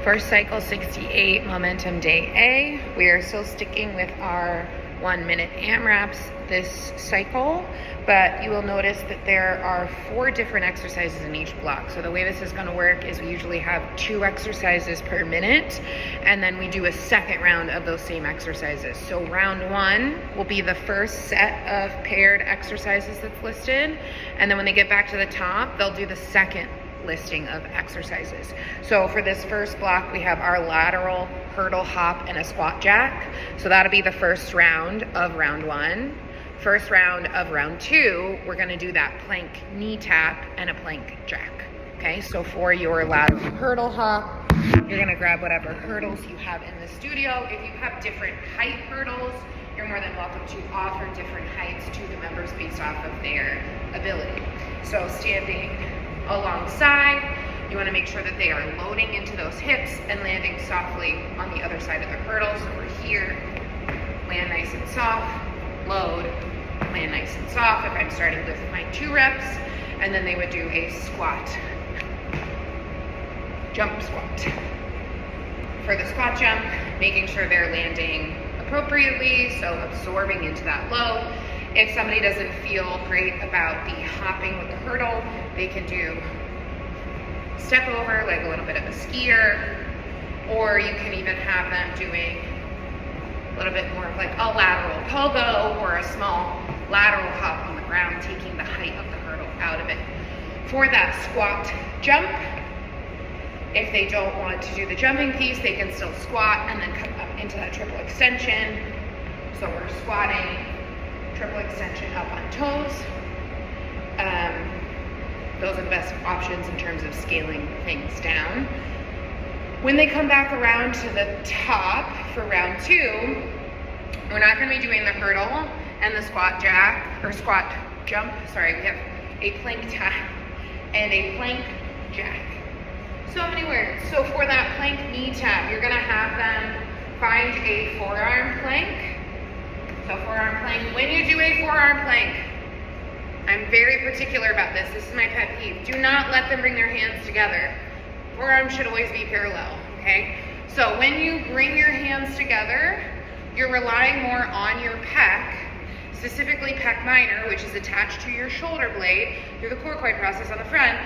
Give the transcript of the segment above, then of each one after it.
First cycle 68, momentum day A. We are still sticking with our 1 minute AMRAPs this cycle, but you will notice that there are 4 different exercises in each block. So the way this is going to work is we usually have 2 exercises per minute, and then we do a second round of those same exercises. So round 1 will be the first set of paired exercises that's listed, and then when they get back to the top, they'll do the second listing of exercises. So for this first block, we have our lateral hurdle hop and a squat jack. So that'll be the first round of round 1. First round of round 2, we're going to do that plank knee tap and a plank jack. Okay, so for your lateral hurdle hop, you're going to grab whatever hurdles you have in the studio. If you have different height hurdles, you're more than welcome to offer different heights to the members based off of their ability. So standing alongside, you want to make sure that they are loading into those hips and landing softly on the other side of the hurdle. So we're here, land nice and soft, load, land nice and soft if I'm starting with my 2 reps, and then they would do a squat, jump squat. For the squat jump, making sure they're landing appropriately, so absorbing into that load. If somebody doesn't feel great about the hopping with the hurdle, they can do step over, like a little bit of a skier, or you can even have them doing a little bit more of like a lateral pogo or a small lateral hop on the ground, taking the height of the hurdle out of it. For that squat jump, if they don't want to do the jumping piece, they can still squat and then come up into that triple extension. So we're squatting, triple extension up on toes. Those are the best options in terms of scaling things down. When they come back around to the top for round 2, we're not going to be doing the hurdle and the squat jack, or squat jump, sorry, we have a plank tap and a plank jack. So many words. So for that plank knee tap, you're going to have them find a forearm plank. So forearm plank. When you do a forearm plank, I'm very particular about this. This is my pet peeve. Do not let them bring their hands together. Forearms should always be parallel, okay? So when you bring your hands together, you're relying more on your pec, specifically pec minor, which is attached to your shoulder blade through the coracoid process on the front.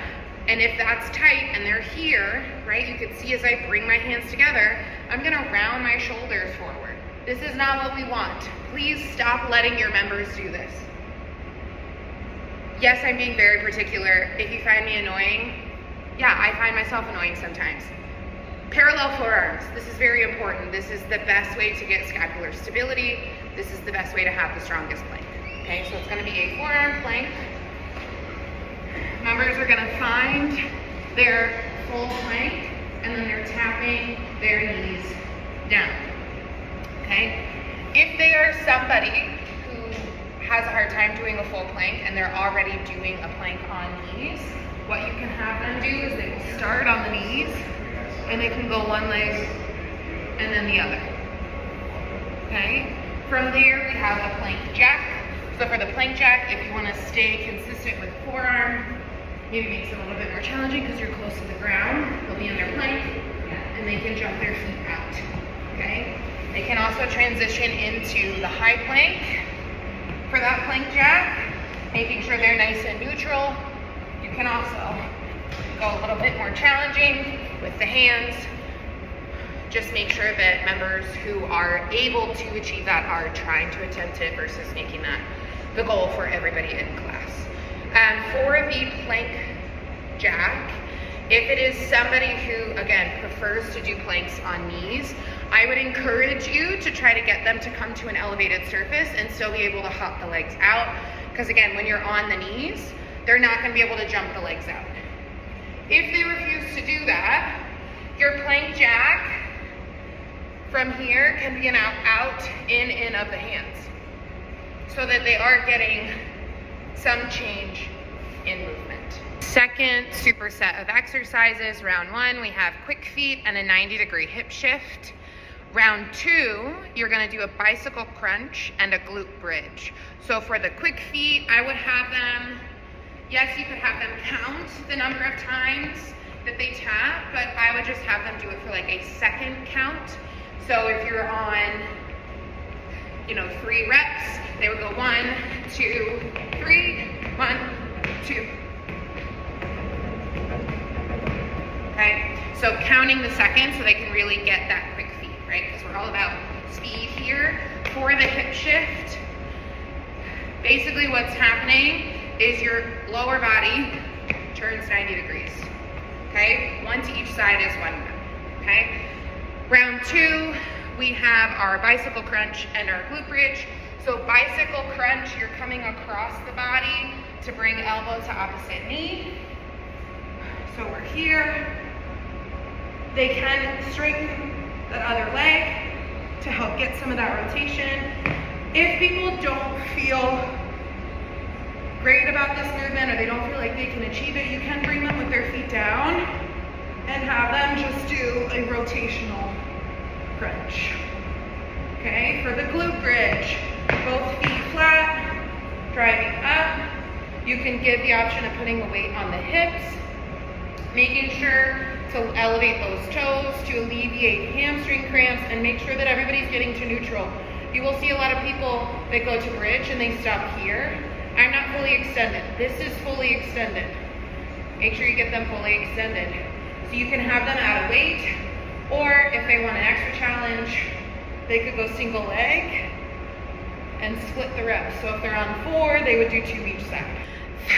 And if that's tight and they're here, right, you can see as I bring my hands together, I'm gonna round my shoulders forward. This is not what we want. Please stop letting your members do this. Yes, I'm being very particular. If you find me annoying, yeah, I find myself annoying sometimes. Parallel forearms, this is very important. This is the best way to get scapular stability. This is the best way to have the strongest plank. Okay, so it's gonna be a forearm plank. Members are gonna find their full plank, and then they're tapping their knees down. Okay? If they are somebody who has a hard time doing a full plank and they're already doing a plank on knees, what you can have them do is they will start on the knees and they can go one leg and then the other. Okay? From there we have a plank jack. So for the plank jack, if you want to stay consistent with forearm, maybe makes it a little bit more challenging because you're close to the ground. They'll be in their plank and they can jump their feet out. Okay? They can also transition into the high plank for that plank jack, making sure they're nice and neutral. You can also go a little bit more challenging with the hands. Just make sure that members who are able to achieve that are trying to attempt it versus making that the goal for everybody in class. For the plank jack, if it is somebody who, again, prefers to do planks on knees, I would encourage you to try to get them to come to an elevated surface and still be able to hop the legs out. Because again, when you're on the knees, they're not going to be able to jump the legs out. If they refuse to do that, your plank jack from here can be an out, in of the hands, so that they are getting some change in movement. Second superset of exercises, round 1, we have quick feet and a 90-degree hip shift. Round 2, you're going to do a bicycle crunch and a glute bridge. So for the quick feet, I would have them, yes, you could have them count the number of times that they tap, but I would just have them do it for like a second count. So if you're on, 3 reps, they would go 1, 2, 3, 1, 2. Okay, so counting the seconds so they can really get that quick feed, right? Because we're all about speed here. For the hip shift, basically what's happening is your lower body turns 90 degrees. Okay, 1 to each side is 1 rep. Okay, round 2, we have our bicycle crunch and our glute bridge. So bicycle crunch, you're coming across the body to bring elbow to opposite knee. So we're here. They can straighten the other leg to help get some of that rotation. If people don't feel great about this movement or they don't feel like they can achieve it, you can bring them with their feet down and have them just do a rotational crunch. Okay, for the glute bridge, both feet flat, driving up. You can give the option of putting the weight on the hips, making sure to elevate those toes to alleviate hamstring cramps and make sure that everybody's getting to neutral. You will see a lot of people that go to bridge and they stop here. I'm not fully extended. This is fully extended. Make sure you get them fully extended. So you can have them at a weight, or if they want an extra challenge, they could go single leg and split the reps. So if they're on 4, they would do 2 each side.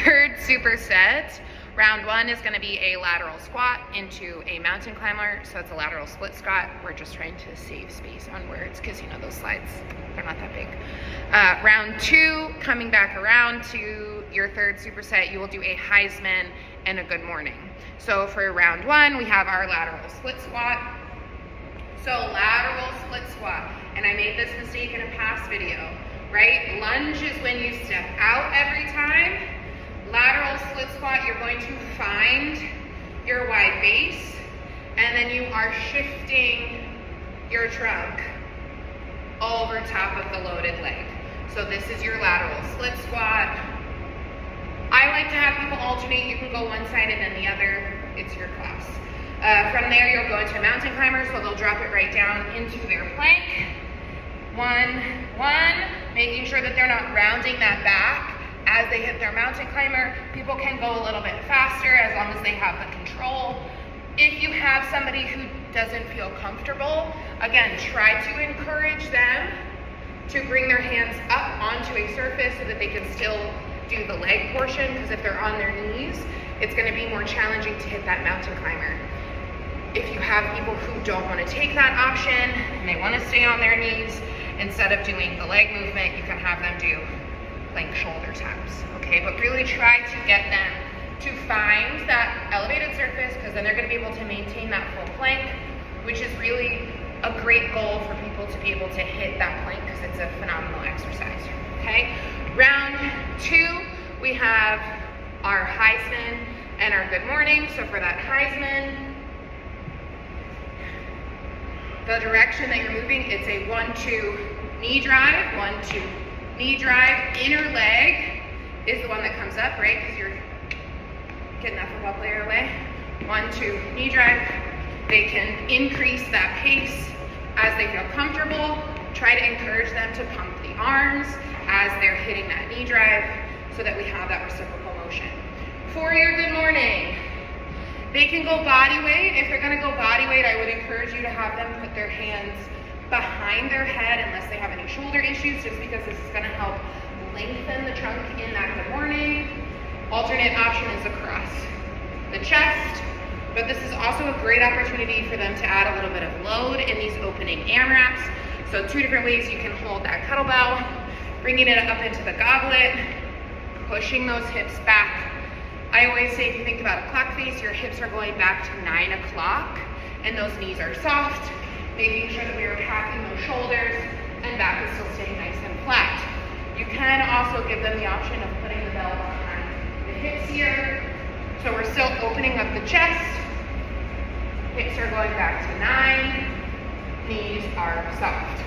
Third superset. Round 1 is going to be a lateral squat into a mountain climber. So it's a lateral split squat. We're just trying to save space on words because those slides, they're not that big. Round 2, coming back around to your third superset, you will do a Heisman and a good morning. So for round 1, we have our lateral split squat. So lateral split squat, and I made this mistake in a past video, right? Lunge is when you step out every time. Lateral split squat, you're going to find your wide base, and then you are shifting your trunk over top of the loaded leg. So this is your lateral split squat. I like to have people alternate. You can go one side and then the other. It's your class. From there, you'll go into a mountain climber, so they'll drop it right down into their plank. 1, making sure that they're not rounding that back as they hit their mountain climber. People can go a little bit faster as long as they have the control. If you have somebody who doesn't feel comfortable, again, try to encourage them to bring their hands up onto a surface so that they can still do the leg portion, because if they're on their knees, it's going to be more challenging to hit that mountain climber. If you have people who don't want to take that option and they want to stay on their knees, instead of doing the leg movement, you can have them do plank shoulder taps, okay? But really try to get them to find that elevated surface, because then they're going to be able to maintain that full plank, which is really a great goal for people to be able to hit that plank, because it's a phenomenal exercise, okay? Round 2, we have our Heisman and our good morning. So for that Heisman, the direction that you're moving, it's a 1-2 knee drive, 1-2 knee drive. Inner leg is the one that comes up, right? Because you're getting that football player away. 1-2 knee drive. They can increase that pace as they feel comfortable. Try to encourage them to pump the arms as they're hitting that knee drive so that we have that reciprocal motion. For your good morning, they can go body weight. If they're going to go body weight, I would encourage you to have them put their hands behind their head unless they have any shoulder issues, just because this is going to help lengthen the trunk in that good morning. Alternate option is across the chest, but this is also a great opportunity for them to add a little bit of load in these opening AMRAPs. So 2 different ways you can hold that kettlebell, bringing it up into the goblet, pushing those hips back. I always say, if you think about a clock face, your hips are going back to 9 o'clock and those knees are soft, making sure that we are packing those shoulders and back is still staying nice and flat. You can also give them the option of putting the bell behind the hips here. So we're still opening up the chest. Hips are going back to 9. Knees are soft.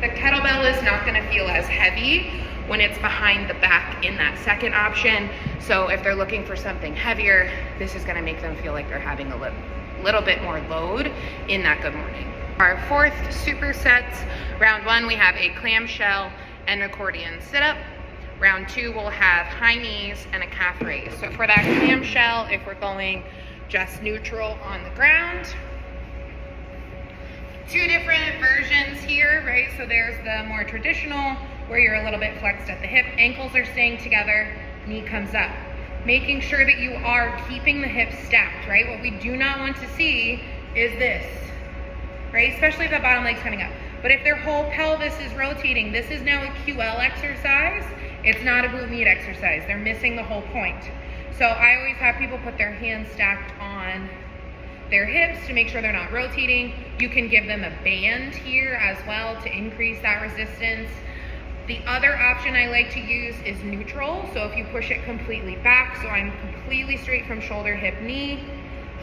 The kettlebell is not going to feel as heavy when it's behind the back in that second option. So if they're looking for something heavier, this is gonna make them feel like they're having a little bit more load in that good morning. Our fourth supersets, round one, we have a clamshell and accordion sit-up. Round two, we'll have high knees and a calf raise. So for that clamshell, if we're going just neutral on the ground, two different versions here, right? So there's the more traditional where you're a little bit flexed at the hip, ankles are staying together, knee comes up. Making sure that you are keeping the hips stacked, right? What we do not want to see is this, right? Especially if the bottom leg's coming up. But if their whole pelvis is rotating, this is now a QL exercise. It's not a glute med exercise. They're missing the whole point. So I always have people put their hands stacked on their hips to make sure they're not rotating. You can give them a band here as well to increase that resistance. The other option I like to use is neutral. So if you push it completely back, so I'm completely straight from shoulder, hip, knee,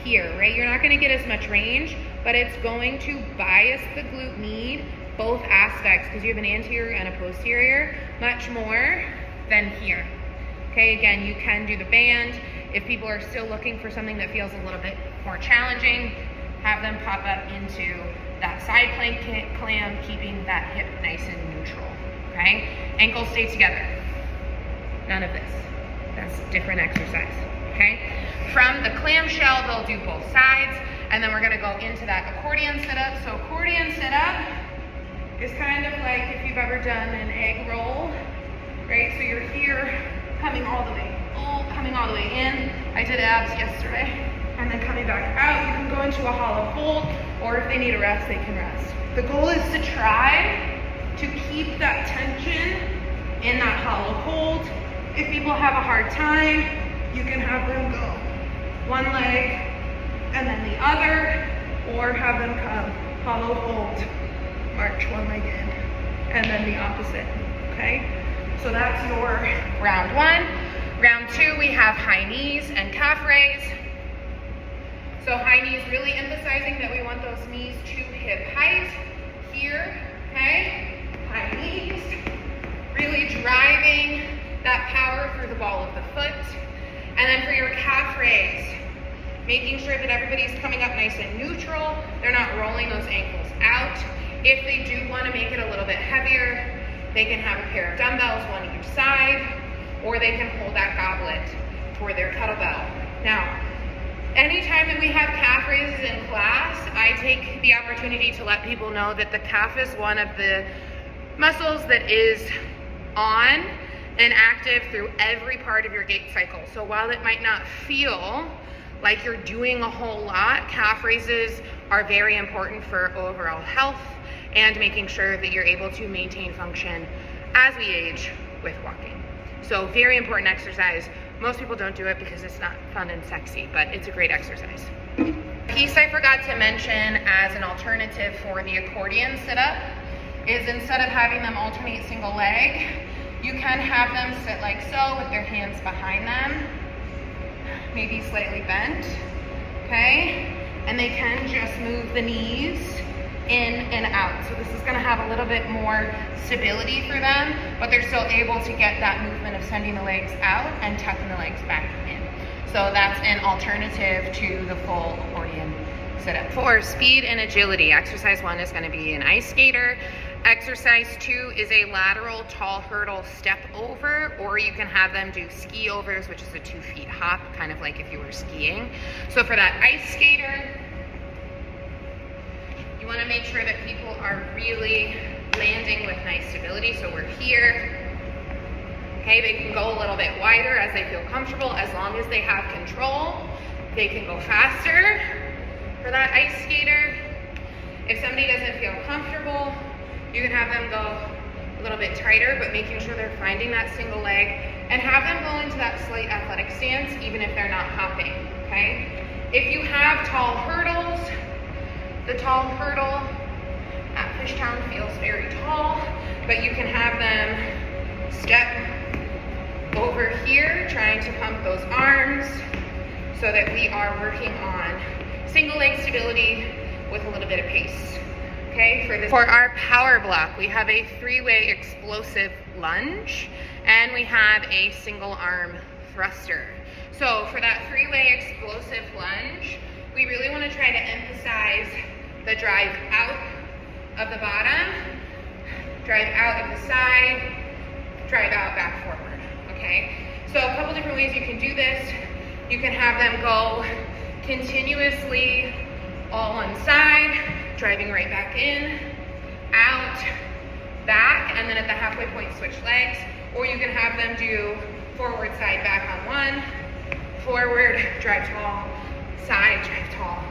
here, right? You're not gonna get as much range, but it's going to bias the glute med, both aspects, because you have an anterior and a posterior, much more than here. Okay, again, you can do the band. If people are still looking for something that feels a little bit more challenging, have them pop up into that side plank clam, keeping that hip nice and neutral, okay? Ankles stay together. None of this. That's a different exercise, okay? From the clamshell, they'll do both sides, and then we're gonna go into that accordion sit-up. So accordion sit-up is kind of like if you've ever done an egg roll, right? So you're here, coming all the way in. I did abs yesterday, and then coming back out. You can go into a hollow hold, or if they need a rest, they can rest. The goal is to try to keep that tension in that hollow hold. If people have a hard time, you can have them go one leg and then the other, or have them come hollow hold, march one leg in, and then the opposite, okay? So that's your round one. Round two, we have high knees and calf raise. So high knees, really emphasizing that we want those knees to hip height here, okay? High knees, really driving that power through the ball of the foot. And then for your calf raise, making sure that everybody's coming up nice and neutral. They're not rolling those ankles out. If they do want to make it a little bit heavier, they can have a pair of dumbbells, one each side, or they can hold that goblet for their kettlebell. Now, anytime that we have calf raises in class, I take the opportunity to let people know that the calf is one of the muscles that is on and active through every part of your gait cycle. So while it might not feel like you're doing a whole lot, calf raises are very important for overall health and making sure that you're able to maintain function as we age with walking. So very important exercise. Most people don't do it because it's not fun and sexy, but it's a great exercise. Piece I forgot to mention as an alternative for the accordion sit-up is instead of having them alternate single leg, you can have them sit like so with their hands behind them, maybe slightly bent, okay? And they can just move the knees in and out. So this is gonna have a little bit more stability for them, but they're still able to get that movement of sending the legs out and tucking the legs back in. So that's an alternative to the full accordion sit-up. For speed and agility, exercise one is gonna be an ice skater. Exercise two is a lateral tall hurdle step over, or you can have them do ski overs, which is a 2 feet hop, kind of like if you were skiing. So for that ice skater, you want to make sure that people are really landing with nice stability. So we're here. Okay, they can go a little bit wider as they feel comfortable. As long as they have control, they can go faster. For that ice skater, if somebody doesn't feel comfortable, you can have them go a little bit tighter, but making sure they're finding that single leg, and have them go into that slight athletic stance even if they're not hopping, okay? If you have tall hurdles, the tall hurdle at Fishtown feels very tall, but you can have them step over here, trying to pump those arms so that we are working on single leg stability with a little bit of pace. Okay, for our power block, we have a 3-way explosive lunge. And we have a single arm thruster. So for that three-way explosive lunge, we really want to try to emphasize the drive out of the bottom, drive out of the side, drive out back forward, okay? So a couple different ways you can do this. You can have them go continuously all one side, driving right back in, out, back, and then at the halfway point switch legs. Or you can have them do forward, side, back on one, forward, drive tall, side, drive tall,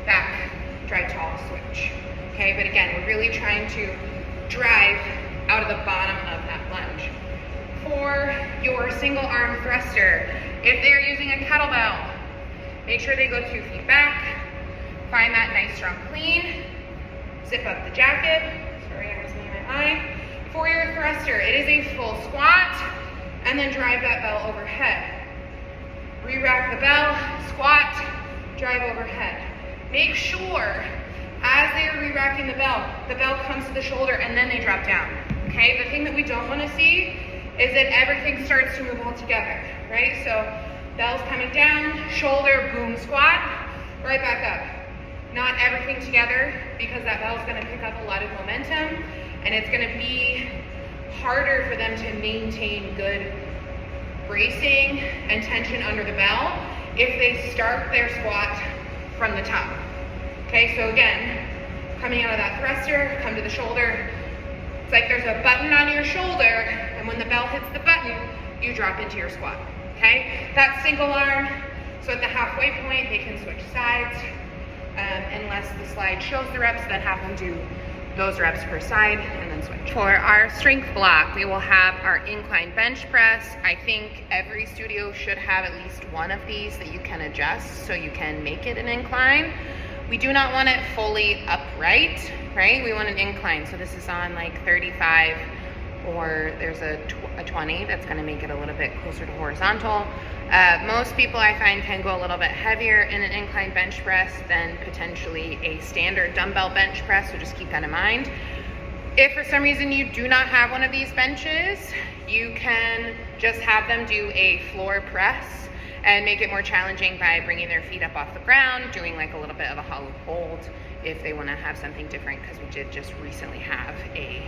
back, drive tall, switch. Okay, but again, we're really trying to drive out of the bottom of that lunge. For your single arm thruster, if they're using a kettlebell, make sure they go 2 feet back, find that nice strong clean, zip up the jacket. Sorry, I was in my eye. For your thruster, it is a full squat, and then drive that bell overhead. Re-rack the bell, squat, drive overhead. Make sure, as they are re-racking the bell comes to the shoulder and then they drop down, okay? The thing that we don't want to see is that everything starts to move all together, right? So, bell's coming down, shoulder, boom, squat, right back up. Not everything together, because that bell's going to pick up a lot of momentum, and it's going to be harder for them to maintain good bracing and tension under the bell if they start their squat from the top. Okay, so again, coming out of that thruster, come to the shoulder. It's like there's a button on your shoulder, and when the bell hits the button, you drop into your squat. Okay, that single arm, so at the halfway point, they can switch sides, unless the slide shows the reps, then have them do those reps per side and then switch. For our strength block, we will have our incline bench press. I think every studio should have at least one of these that you can adjust so you can make it an incline. We do not want it fully upright, right? We want an incline. So this is on like 35, or there's a 20 that's going to make it a little bit closer to horizontal. Most people I find can go a little bit heavier in an incline bench press than potentially a standard dumbbell bench press, so just keep that in mind. If for some reason you do not have one of these benches, you can just have them do a floor press and make it more challenging by bringing their feet up off the ground, doing like a little bit of a hollow hold if they want to have something different, because we did just recently have a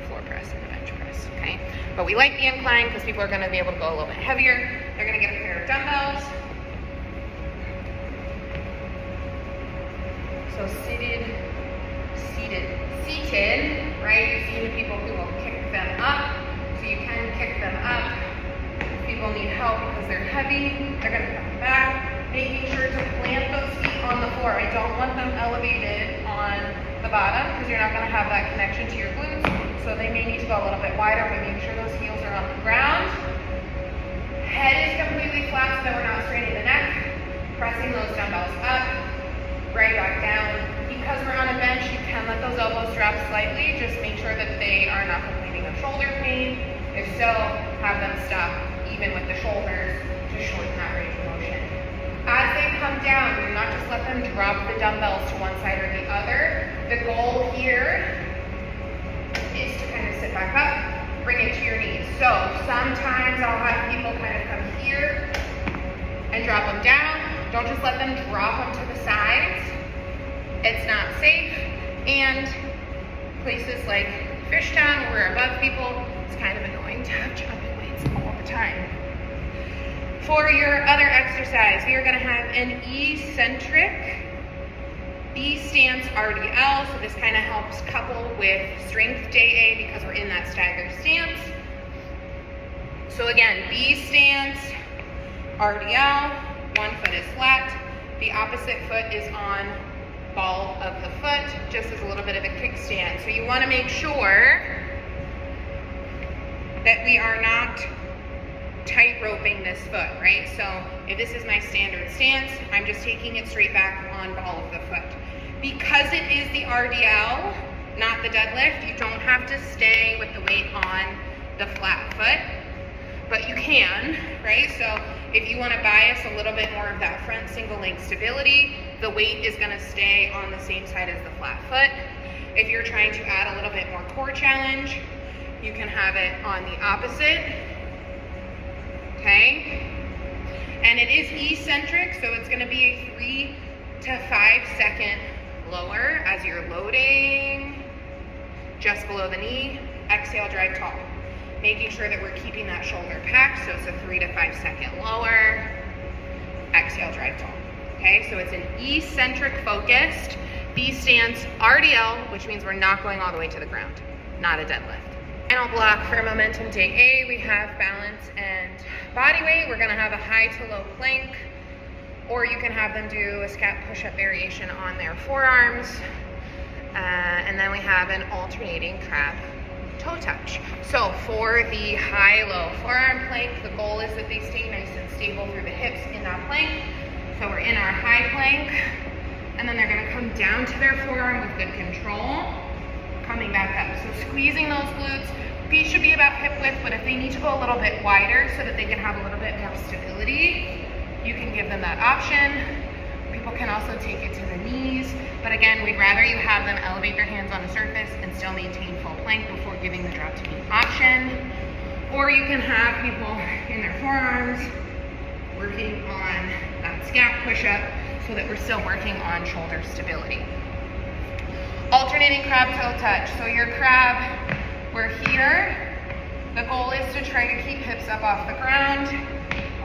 floor press and a bench press, okay? But we like the incline because people are going to be able to go a little bit heavier. They're going to get a pair of dumbbells. So seated, right? You see the people who will kick them up, so you can kick them up. If people need help because they're heavy, they're going to come back, making sure to plant those feet on the floor. I don't want them elevated on the bottom because you're not going to have that connection to your glutes. So they may need to go a little bit wider, but make sure those heels are on the ground. Head is completely flat so that we're not straining the neck. Pressing those dumbbells up, right back down. Because we're on a bench, you can let those elbows drop slightly. Just make sure that they are not complaining of shoulder pain. If so, have them stop even with the shoulders to shorten that range of motion. As they come down, do not just let them drop the dumbbells to one side or the other. The goal here is to kind of sit back up, bring it to your knees. So sometimes I'll have people kind of come here and drop them down. Don't just let them drop them to the sides. It's not safe. And places like Fishtown, where we're above people, it's kind of annoying to have jumping weights all the time. For your other exercise, we are going to have an eccentric B stance RDL, so this kind of helps couple with strength day A because we're in that staggered stance. So again, B stance, RDL, one foot is flat, the opposite foot is on ball of the foot, just as a little bit of a kickstand. So you want to make sure that we are not tight roping this foot, right? So if this is my standard stance, I'm just taking it straight back on ball of the foot. Because it is the RDL, not the deadlift, you don't have to stay with the weight on the flat foot, but you can, right? So if you want to bias a little bit more of that front single leg stability, the weight is going to stay on the same side as the flat foot. If you're trying to add a little bit more core challenge, you can have it on the opposite okay? And it is eccentric, so it's gonna be a 3 to 5 second lower as you're loading just below the knee. Exhale, drive tall. Making sure that we're keeping that shoulder packed, so it's a 3 to 5 second lower. Exhale, drive tall. Okay, so it's an eccentric focused B stance RDL, which means we're not going all the way to the ground, not a deadlift. Final block for momentum day A, we have balance and body weight. We're gonna have a high to low plank, or you can have them do a scat push-up variation on their forearms. And then we have an alternating crab toe touch. So for the high-low forearm plank, the goal is that they stay nice and stable through the hips in that plank. So we're in our high plank, and then they're gonna come down to their forearm with good control, coming back up. So squeezing those glutes. Feet should be about hip width, but if they need to go a little bit wider so that they can have a little bit more stability, you can give them that option. People can also take it to the knees, but again, we'd rather you have them elevate their hands on the surface and still maintain full plank before giving the drop to knee option. Or you can have people in their forearms working on that scat push-up so that we're still working on shoulder stability. Alternating crab toe touch. So your crab, we're here. The goal is to try to keep hips up off the ground,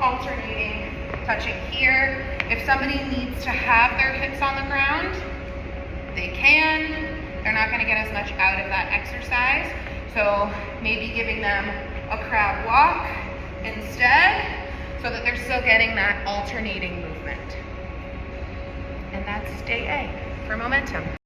alternating, touching here. If somebody needs to have their hips on the ground, they can. They're not gonna get as much out of that exercise. So maybe giving them a crab walk instead so that they're still getting that alternating movement. And that's day A for momentum.